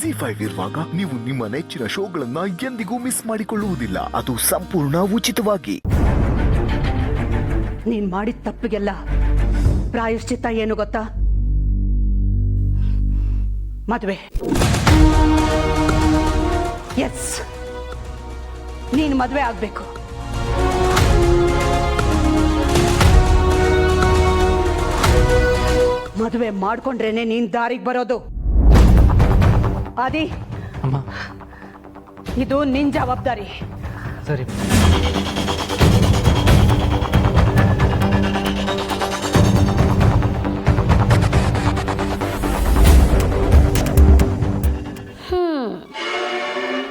ZEE5 ಇರುವಾಗ ನೀವು ನಿಮ್ಮ ನೆಚ್ಚಿನ ಶೋಗಳನ್ನ ಎಂದಿಗೂ ಮಿಸ್ ಮಾಡಿಕೊಳ್ಳುವುದಿಲ್ಲ. ಅದು ಸಂಪೂರ್ಣ ಉಚಿತವಾಗಿ. ನೀನ್ ಮಾಡಿದ ತಪ್ಪಿಗೆಲ್ಲ ಪ್ರಾಯಶ್ಚಿತ್ತ ಏನು ಗೊತ್ತಾ? ಮದುವೆ. ಎಸ್, ನೀನು ಮದುವೆ ಆಗ್ಬೇಕು. ಮದುವೆ ಮಾಡ್ಕೊಂಡ್ರೇನೆ ನೀನ್ ದಾರಿಗೆ ಬರೋದು. ಆದಿ, ಇದು ನಿನ್ ಜವಾಬ್ದಾರಿ. ಸರಿ.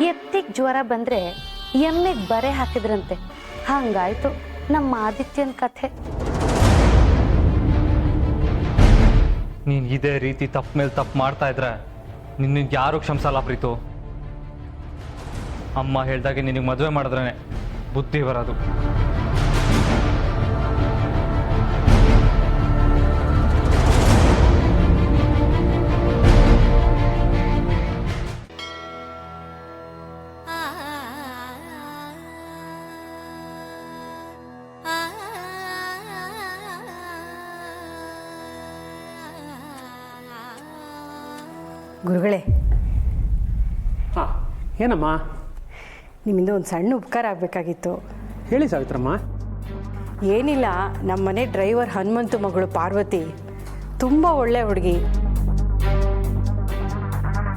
ಎತ್ತಿಗೆ ಜ್ವರ ಬಂದ್ರೆ ಎಮ್ಮೆಗೆ ಬರೆ ಹಾಕಿದ್ರಂತೆ. ಹಂಗಾಯ್ತು ನಮ್ಮ ಆದಿತ್ಯನ ಕಥೆ. ನೀನು ಇದೇ ರೀತಿ ತಪ್ಪು ಮೇಲೆ ತಪ್ಪು ಮಾಡ್ತಾ ಇದ್ರೆ ನಿನ್ನ ಯಾರು ಕ್ಷಮಿಸಲ್ಲ ಪ್ರೀತು. ಅಮ್ಮ ಹೇಳ್ದಾಗೆ ನಿನಗೆ ಮದುವೆ ಮಾಡಿದ್ರೇ ಬುದ್ಧಿ ಬರೋದು. ಗುರುಗಳೇ, ಹಾಂ, ಏನಮ್ಮ? ನಿಮ್ಮಿಂದ ಒಂದು ಸಣ್ಣ ಉಪಕಾರ ಆಗಬೇಕಾಗಿತ್ತು. ಹೇಳಿ ಸಾವಿತ್ರಮ್ಮ. ಏನಿಲ್ಲ, ನಮ್ಮನೆ ಡ್ರೈವರ್ ಹನುಮಂತು ಮಗಳು ಪಾರ್ವತಿ ತುಂಬ ಒಳ್ಳೆ ಹುಡುಗಿ.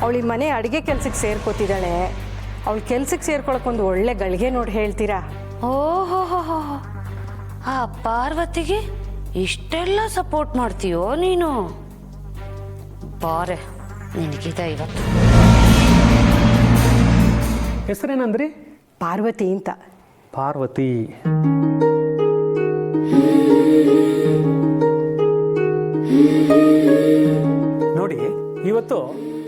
ಅವಳಿ ಮನೆ ಅಡುಗೆ ಕೆಲಸಕ್ಕೆ ಸೇರ್ಕೋತಿದ್ದಾಳೆ. ಅವಳ ಕೆಲಸಕ್ಕೆ ಸೇರ್ಕೊಳಕ್ಕೊಂದು ಒಳ್ಳೆ ಗಳಿಗೆ ನೋಡಿ ಹೇಳ್ತೀರಾ? ಓಹೋ, ಆ ಪಾರ್ವತಿಗೆ ಇಷ್ಟೆಲ್ಲ ಸಪೋರ್ಟ್ ಮಾಡ್ತೀಯೋ ನೀನು? ಬಾರೆ, ನಿನಗಿದೆ ಇವತ್ತು. ಹೆಸರೇನಂದ್ರಿ? ಪಾರ್ವತಿ ಅಂತ. ಪಾರ್ವತಿ. ನೋಡಿ, ಇವತ್ತು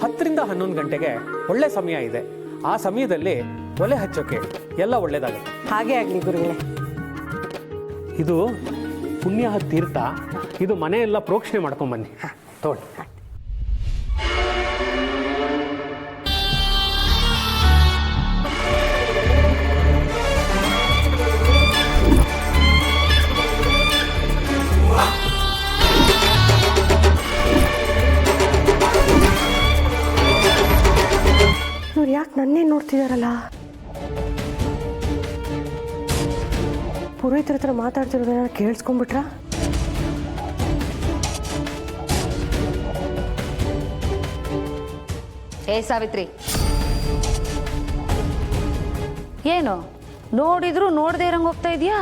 10ರಿಂದ 11 ಗಂಟೆಗೆ ಒಳ್ಳೆ ಸಮಯ ಇದೆ. ಆ ಸಮಯದಲ್ಲಿ ಒಲೆ ಹಚ್ಚೋಕೆ ಎಲ್ಲ ಒಳ್ಳೇದಾಗುತ್ತೆ. ಹಾಗೆ ಆಗಲಿ ಗುರುಗಳೇ. ಇದು ಪುಣ್ಯ ತೀರ್ಥ. ಇದು ಮನೆಯೆಲ್ಲ ಪ್ರೋಕ್ಷಣೆ ಮಾಡ್ಕೊಂಬನ್ನಿ. ತಗೊಳ್ಳಿ. ಇವ್ರು ಯಾಕೆ ನನ್ನೇ ನೋಡ್ತಿದಾರಲ್ಲ? ಪುರೋಹಿತರ ಹತ್ರ ಮಾತಾಡ್ತಿರೋದನ್ನ ಕೇಳಿಸ್ಕೊಂಡ್ಬಿಟ್ರಾ? ಏ ಸಾವಿತ್ರಿ, ಏನು ನೋಡಿದ್ರು ನೋಡದೆ ಇರಂಗ್ ಹೋಗ್ತಾ ಇದೀಯಾ?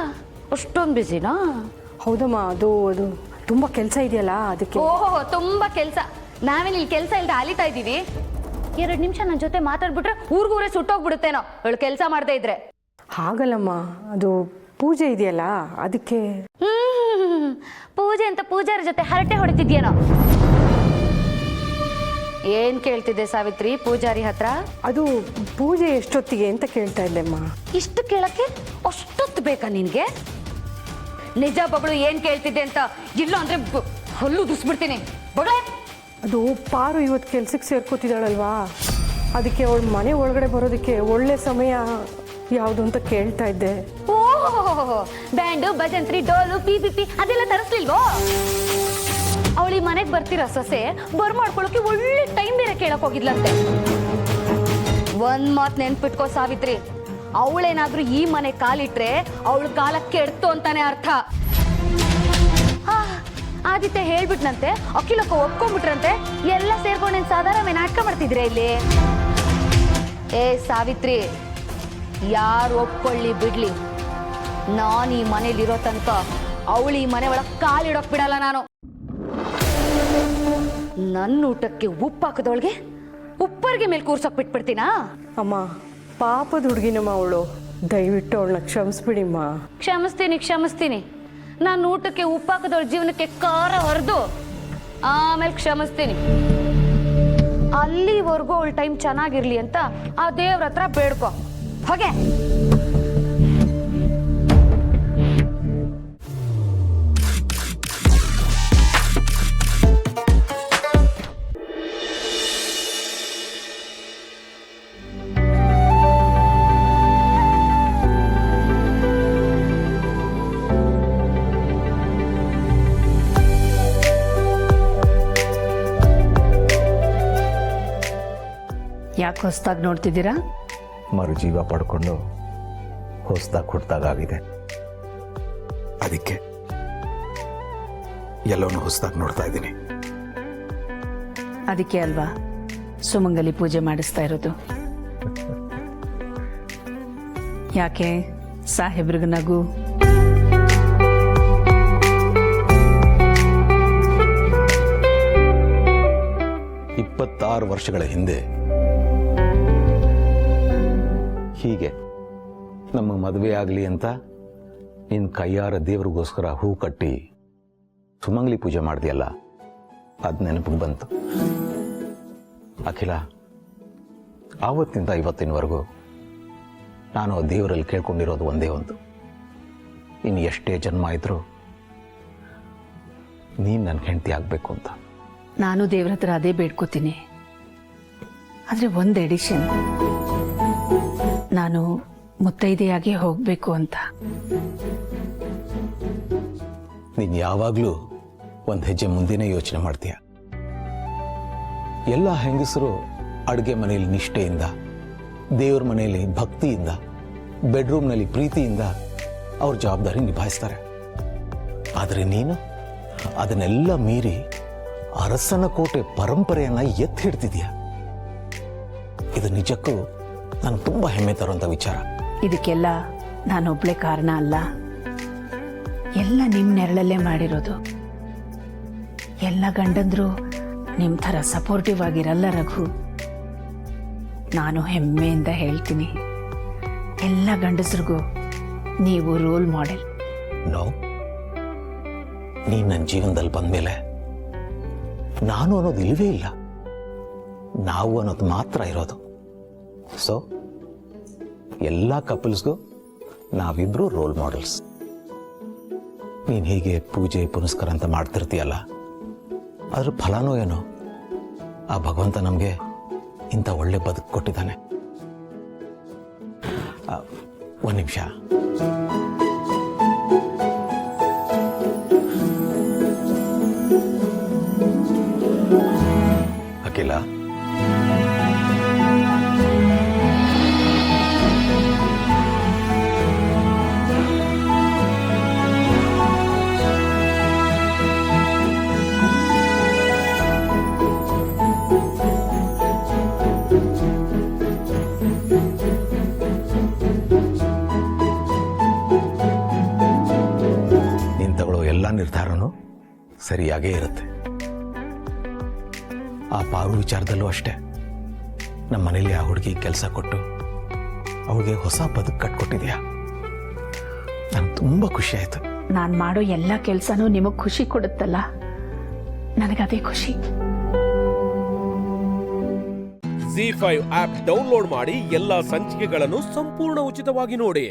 ಅಷ್ಟೊಂದು ಬಿಸಿನಾ? ಹೌದಮ್ಮ, ಅದು ತುಂಬ ಕೆಲಸ ಇದೆಯಲ್ಲ, ಅದಕ್ಕೆ. ಓಹೋ, ತುಂಬಾ ಕೆಲಸ. ನಾವೇನು ಇಲ್ಲಿ ಕೆಲಸ ಇಲ್ಲದೆ ಅಲಿತಾ ಇದ್ದೀವಿ? 2 ನಿಮಿಷ ನನ್ನ ಜೊತೆ ಮಾತಾಡ್ಬಿಟ್ರೆ ಊರ್ಗೂರೇ ಸುಟ್ಟೋಗ್ಬಿಡುತ್ತೇನೋ ಅವಳು ಕೆಲಸ ಮಾಡದೇ ಇದ್ರೆ. ಹಾಗಲ್ಲಮ್ಮ, ಅದು ಪೂಜೆ ಇದೆಯಲ್ಲ, ಅದಕ್ಕೆ. ಪೂಜೆ ಅಂತ ಪೂಜಾರ ಜೊತೆ ಹರಟೆ ಹೊಡಿತಿದ್ಯೇನೋ? ಏನ್ ಕೇಳ್ತಿದ್ದೆ ಸಾವಿತ್ರಿ ಪೂಜಾರಿ ಹತ್ರ? ಅದು ಪೂಜೆ ಎಷ್ಟೊತ್ತಿಗೆ ಅಂತ ಕೇಳ್ತಾ ಇದ್ದೆಮ್ಮ. ಇಷ್ಟು ಕೇಳಕ್ಕೆ ಅಷ್ಟೊತ್ತು ಬೇಕಾ ನಿನ್ಗೆ? ನಿಜ ಬಗಳು, ಏನ್ ಕೇಳ್ತಿದ್ದೆ ಅಂತ. ಇಲ್ಲ ಅಂದ್ರೆ ಹಲ್ಲು ದುಸ್ಬಿಡ್ತೀನಿ. ಬಗಳೇ, ಅದು ಪಾರು ಇವತ್ತು ಕೆಲ್ಸಕ್ಕೆ ಸೇರ್ಕೋತಿದ್ದಾಳಲ್ವಾ, ಅದಕ್ಕೆ ಅವಳ ಮನೆ ಒಳಗಡೆ ಬರೋದಕ್ಕೆ ಒಳ್ಳೆ ಸಮಯ ಯಾವುದು ಅಂತ ಕೇಳ್ತಾ ಇದ್ದೆ. ಓಹೋ, ಬ್ಯಾಂಡು, ಭಜಂತ್ರಿ, ಡೋಲು, ಪಿ ಅದೆಲ್ಲ ತರಿಸ್ಲಿಲ್ವೋ? ಅವಳಿ ಮನೆಗೆ ಬರ್ತಿರೋ ಸೊಸೆ ಮಾಡ್ಕೊಳಕ್ಕೆ ಒಳ್ಳೆ ಟೈಮ್ ಬೇರೆ ಕೇಳಕ್ ಹೋಗಿದ್ಲಂತೆ. ಒಂದ್ ಮಾತ್ ನೆನ್ಪಿಟ್ಕೋ ಸಾವಿತ್ರಿ, ಅವಳೇನಾದ್ರೂ ಈ ಮನೆ ಕಾಲಿಟ್ರೆ ಅವಳ ಕಾಲ ಕೆಡ್ತು ಅಂತಾನೆ ಅರ್ಥ. ಆದಿತ್ಯ ಹೇಳ್ಬಿಟ್ನಂತೆ, ಅಖಿಲಕ್ಕ ಒಪ್ಕೊಂಡ್ಬಿಟ್ರಂತೆ. ಎಲ್ಲ ಸೇರ್ಕೊಂಡೇನ್ ಸಾಧಾರಣ ನಾಟಕ ಮಾಡ್ತಿದ್ರೆ ಇಲ್ಲಿ? ಏ ಸಾವಿತ್ರಿ, ಯಾರು ಒಪ್ಕೊಳ್ಳಿ ಬಿಡ್ಲಿ, ನಾನು ಈ ಮನೇಲಿರೋ ತನಕ ಅವಳು ಈ ಮನೆ ಒಳಗೆ ಕಾಲಿಡೋಕ್ ಬಿಡಲ್ಲ ನಾನು. ನನ್ನ ಊಟಕ್ಕೆ ಉಪ್ಪು ಹಾಕದವಳಿಗೆ ಉಪ್ಪರಿಗೆ ಮೇಲೆ ಕೂರ್ಸೋಕ್ ಬಿಟ್ಬಿಡ್ತೀನಾ? ಅಮ್ಮ, ಪಾಪದ ಹುಡುಗಿನಮ್ಮ ಅವಳು, ದಯವಿಟ್ಟು ಅವಳನ್ನ ಕ್ಷಮಿಸ್ಬಿಡಿಮ್ಮ. ಕ್ಷಮಿಸ್ತೀನಿ. ನಾನು ಊಟಕ್ಕೆ ಉಪ್ಪು ಹಾಕದವಳ ಜೀವನಕ್ಕೆ ಖಾರ ಹೊರದು ಆಮೇಲೆ ಕ್ಷಮಿಸ್ತೀನಿ. ಅಲ್ಲಿವರೆಗೂ ಅವಳ ಟೈಮ್ ಚೆನ್ನಾಗಿರ್ಲಿ ಅಂತ ಆ ದೇವ್ರ ಹತ್ರ ಬೇಡ್ಕೊ ಹೋಗೆ. ಯಾಕೆ ಹೊಸ್ದಾಗಿ ನೋಡ್ತಿದ್ದೀರಾ? ಮರುಜೀವ ಪಡ್ಕೊಂಡು ಹೊಸದಾಗಿ ಹುಟ್ಟಿದಾಗಿದೆ. ಅದಕ್ಕೆ ಎಲ್ಲವನ್ನೂ ಹೊಸದಾಗಿ ನೋಡ್ತಾ ಇದ್ದೀನಿ. ಅದಕ್ಕೆ ಅಲ್ವಾ ಸುಮಂಗಲಿ ಪೂಜೆ ಮಾಡಿಸ್ತಾ ಇರೋದು? ಯಾಕೆ ಸಾಹೇಬ್ರಿಗ ನಗು? ಇಪ್ಪತ್ತಾರು ವರ್ಷಗಳ ಹಿಂದೆ ಹೀಗೆ ನಮ್ಮ ಮದುವೆ ಆಗಲಿ ಅಂತ ನಿನ್ನ ಕೈಯಾರ ದೇವ್ರಿಗೋಸ್ಕರ ಹೂ ಕಟ್ಟಿ ಸುಮಂಗ್ಲಿ ಪೂಜೆ ಮಾಡಿದೆಯಲ್ಲ, ಅದು ನೆನಪಿಗೆ ಬಂತು. ಅಖಿಲ, ಆವತ್ತಿನಿಂದ ಇವತ್ತಿನವರೆಗೂ ನಾನು ದೇವರಲ್ಲಿ ಕೇಳ್ಕೊಂಡಿರೋದು ಒಂದೇ ಒಂದು, ಇನ್ನು ಎಷ್ಟೇ ಜನ್ಮ ಇದ್ರೂ ನೀನು ನನ್ನ ಹೆಂಡತಿ ಆಗಬೇಕು ಅಂತ. ನಾನು ದೇವ್ರ ಹತ್ರ ಅದೇ ಬೇಡ್ಕೋತೀನಿ. ಆದರೆ ಒಂದು ಎಡಿಷನ್, ನಾನು ಮುತ್ತೈದೆಯಾಗಿ ಹೋಗಬೇಕು ಅಂತ. ನೀನು ಯಾವಾಗಲೂ ಒಂದು ಹೆಜ್ಜೆ ಮುಂದೆನೇ ಯೋಚನೆ ಮಾಡ್ತೀಯ. ಎಲ್ಲ ಹೆಂಗಸರು ಅಡುಗೆ ಮನೆಯಲ್ಲಿ ನಿಷ್ಠೆಯಿಂದ, ದೇವ್ರ ಮನೆಯಲ್ಲಿ ಭಕ್ತಿಯಿಂದ, ಬೆಡ್ರೂಮ್ನಲ್ಲಿ ಪ್ರೀತಿಯಿಂದ ಅವ್ರ ಜವಾಬ್ದಾರಿ ನಿಭಾಯಿಸ್ತಾರೆ. ಆದರೆ ನೀನು ಅದನ್ನೆಲ್ಲ ಮೀರಿ ಅರಸನ ಕೋಟೆ ಪರಂಪರೆಯನ್ನ ಎತ್ತಿ ಹಿಡ್ತಿದ್ಯಾ. ಇದು ನಿಜಕ್ಕೂ ನನಗೆ ತುಂಬ ಹೆಮ್ಮೆ ತರುವಂಥ ವಿಚಾರ. ಇದಕ್ಕೆಲ್ಲ ನಾನೊಬ್ಳೆ ಕಾರಣ ಅಲ್ಲ, ಎಲ್ಲ ನಿಮ್ಮ ನೆರಳಲ್ಲೇ ಮಾಡಿರೋದು. ಎಲ್ಲ ಗಂಡಂದ್ರು ನಿಮ್ಮ ಥರ ಸಪೋರ್ಟಿವ್ ಆಗಿರಲ್ಲ ರಘು. ನಾನು ಹೆಮ್ಮೆಯಿಂದ ಹೇಳ್ತೀನಿ, ಎಲ್ಲ ಗಂಡಸ್ರಿಗೂ ನೀವು ರೋಲ್ ಮಾಡೆಲ್. ನೋ, ನೀನು ನನ್ನ ಜೀವನದಲ್ಲಿ ಬಂದಮೇಲೆ ನಾನು ಅನ್ನೋದು ಇಲ್ಲವೇ ಇಲ್ಲ, ನಾವು ಅನ್ನೋದು ಮಾತ್ರ ಇರೋದು. ಸೊ ಎಲ್ಲ ಕಪಲ್ಸ್ಗೂ ನಾವಿಬ್ರು ರೋಲ್ ಮಾಡೆಲ್ಸ್. ನೀನು ಹೀಗೆ ಪೂಜೆ ಪುನಸ್ಕಾರ ಅಂತ ಮಾಡ್ತಿರ್ತೀಯಲ್ಲ, ಅದ್ರ ಫಲನೋ ಏನೋ ಆ ಭಗವಂತ ನಮಗೆ ಇಂಥ ಒಳ್ಳೆ ಬದುಕು ಕೊಟ್ಟಿದ್ದಾನೆ. ಒಂದು ನಿಮಿಷ. ಅಖಿಲ, ನೀನು ತಗೊಳ್ಳೋ ಎಲ್ಲ ನಿರ್ಧಾರನೂ ಸರಿಯಾಗೇ ಇರುತ್ತೆ. ಆ ಪಾರು ವಿಚಾರದಲ್ಲೂ ಅಷ್ಟೇ, ನಮ್ಮ ಮನೇಲಿ ಆ ಹುಡುಗಿ ಕೆಲಸ ಕೊಟ್ಟು ಅವಳಿಗೆ ಹೊಸ ಬದುಕು ಕಟ್ಕೊಟ್ಟಿದ್ಯಾ. ನಂಗೆ ತುಂಬ ಖುಷಿ ಆಯ್ತು. ನಾನು ಮಾಡೋ ಎಲ್ಲ ಕೆಲಸನೂ ನಿಮಗೆ ಖುಷಿ ಕೊಡುತ್ತಲ್ಲ, ನನಗದೇ ಖುಷಿ. ZEE5 ಆಪ್ ಡೌನ್ಲೋಡ್ ಮಾಡಿ ಎಲ್ಲಾ ಸಂಚಿಕೆಗಳನ್ನು ಸಂಪೂರ್ಣ ಉಚಿತವಾಗಿ ನೋಡಿ.